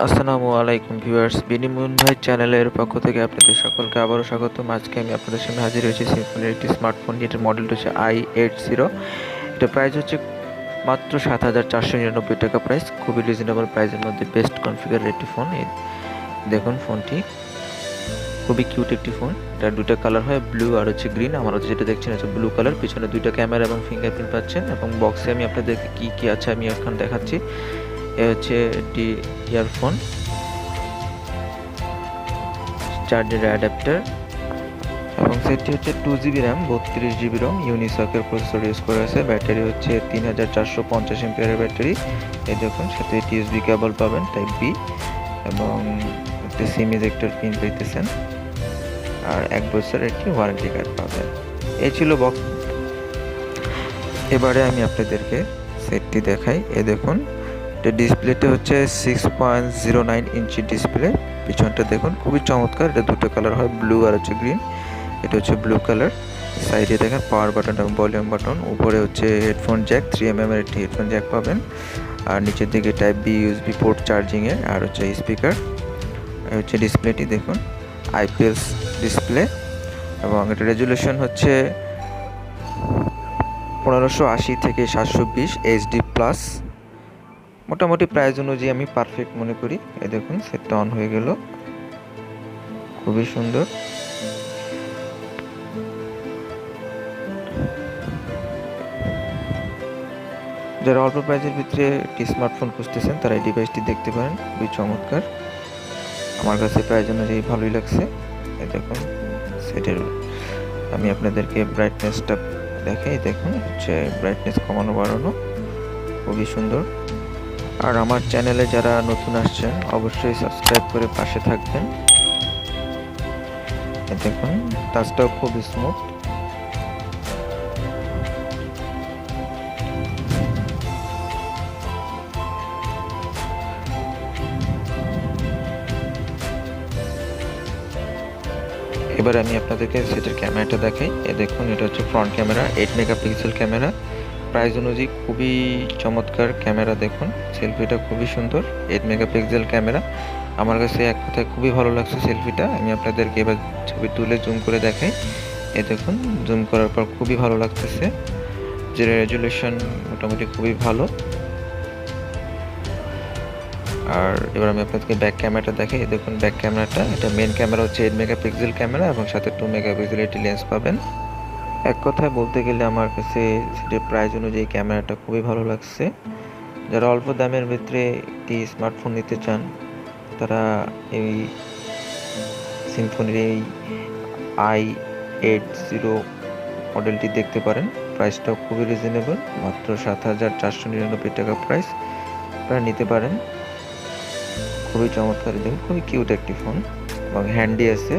আসসালামু আলাইকুম ভিউয়ার্স, বিনিময় ভাই চ্যানেলের পক্ষ থেকে আপনাদের সকলকে আবারও স্বাগতম। আজকে আমি আপনাদের সামনে হাজির হয়েছি সিম্ফনির একটি স্মার্টফোন। এটার মডেলটা হচ্ছে i80। এটা প্রাইস হচ্ছে মাত্র ৭,৪৯৯ টাকা প্রাইস। খুবই রিজনেবল প্রাইসের মধ্যে বেস্ট কনফিগার একটি ফোন। দেখুন ফোনটি খুবই কিউট একটি ফোন। এটার দুটো কালার হয়, ব্লু আর হচ্ছে গ্রিন। আমার হচ্ছে যেটা দেখছেন হচ্ছে ব্লু কালার। পিছনে দুইটা ক্যামেরা এবং ফিঙ্গারপ্রিন্ট পাচ্ছেন, এবং বক্সে আমি আপনাদেরকে কি আছে আমি এখন দেখাচ্ছি। এ হচ্ছে একটি ইয়ারফোন, চার্জার অ্যাডাপ্টার, এবং সেটটি হচ্ছে 2GB র্যাম, 32GB রম, ইউনিসকের প্রসেসর ইউজ করা আছে। ব্যাটারি হচ্ছে 3450 এমপিআরের ব্যাটারি। এই দেখুন, সাথে একটি ইউএসবি কেবল পাবেন টাইপ বি, এবং একটি সিম ইজেক্টর পিন পেতেছেন, আর 1 বছরের একটি ওয়ারেন্টি কার্ড পাবেন। এই ছিল বক্স। এবারে আমি আপনাদেরকে সেটটি দেখাই। এ দেখুন, এটা ডিসপ্লেটা হচ্ছে 6.09 ইঞ্চি ডিসপ্লে। পিছনটা দেখুন খুবই চমৎকার। এটা দুটো কালার হয়, ব্লু আর হচ্ছে গ্রিন। এটা হচ্ছে ব্লু কালার। সাইডে দেখেন পাওয়ার বাটন এবং ভলিউম বাটন। উপরে হচ্ছে হেডফোন জ্যাক, 3mm এর একটি হেডফোন জ্যাক পাবেন। আর নিচের দিকে টাইপ বি ইউএসবি পোর্ট চার্জিংয়ের, আর হচ্ছে স্পিকার। হচ্ছে ডিসপ্লেটি দেখুন, আইপিএস ডিসপ্লে, এবং এটা রেজুলেশন হচ্ছে 1580 থেকে 720 এইচডি প্লাস। মোটামুটি প্রাইস অনুযায়ী আমি পারফেক্ট মনে করি। এই দেখুন, সেটটা অন হয়ে গেল, খুবই সুন্দর। যারা অল্প প্রাইসের ভিতরে একটি স্মার্টফোন খুঁজতেছেন তারা এই ডিভাইসটি দেখতে পারেন, খুবই চমৎকার। আমার কাছে প্রাইস অনুযায়ী ভালোই লাগছে। এই দেখুন সেটের, আমি আপনাদেরকে ব্রাইটনেসটা দেখাই। দেখুন হচ্ছে ব্রাইটনেস কমানো বাড়ানো, খুবই সুন্দর। আর আমার চ্যানেলে যারা নতুন আসছেন অবশ্যই সাবস্ক্রাইব করে পাশে থাকবেন। দেখুন টাচটাও খুব স্মুথ। এবার আমি আপনাদেরকে সেটের ক্যামেরাটা দেখাই। এ দেখুন, এটা হচ্ছে front camera, 8 megapixel camera. Price অনুযায়ী খুবই চমৎকার ক্যামেরা। দেখুন সেলফিটা খুবই সুন্দর, 8 মেগাপিক্সেল ক্যামেরা। আমার কাছে এক কথায় খুবই ভালো লাগছে সেলফিটা। আমি আপনাদেরকে এবার ছবি তুলে জুম করে দেখাই। এই দেখুন, জুম করার পর খুবই ভালো লাগতেছে, যে রেজুলেশন মোটামুটি খুবই ভালো। আর এবার আমি আপনাদেরকে ব্যাক ক্যামেরাটা দেখাই। দেখুন ব্যাক ক্যামেরাটা, এটা মেন ক্যামেরা হচ্ছে 8 মেগাপিক্সেল ক্যামেরা, এবং সাথে 2 মেগাপিক্সেল একটি লেন্স পাবেন। এক কথায় বলতে গেলে আমার কাছে সেটার প্রাইস অনুযায়ী ক্যামেরাটা খুবই ভালো লাগছে। যারা অল্প দামের ভিতরে একটি স্মার্টফোন নিতে চান তারা এই সিম্ফনির এই i80 মডেলটি দেখতে পারেন। প্রাইসটাও খুবই রিজনেবল, মাত্র ৭,৪৯৯ টাকা প্রাইস। আপনারা নিতে পারেন। খুবই চমৎকার, দেখুন খুবই কিউট একটি ফোন, এবং হ্যান্ডি আছে।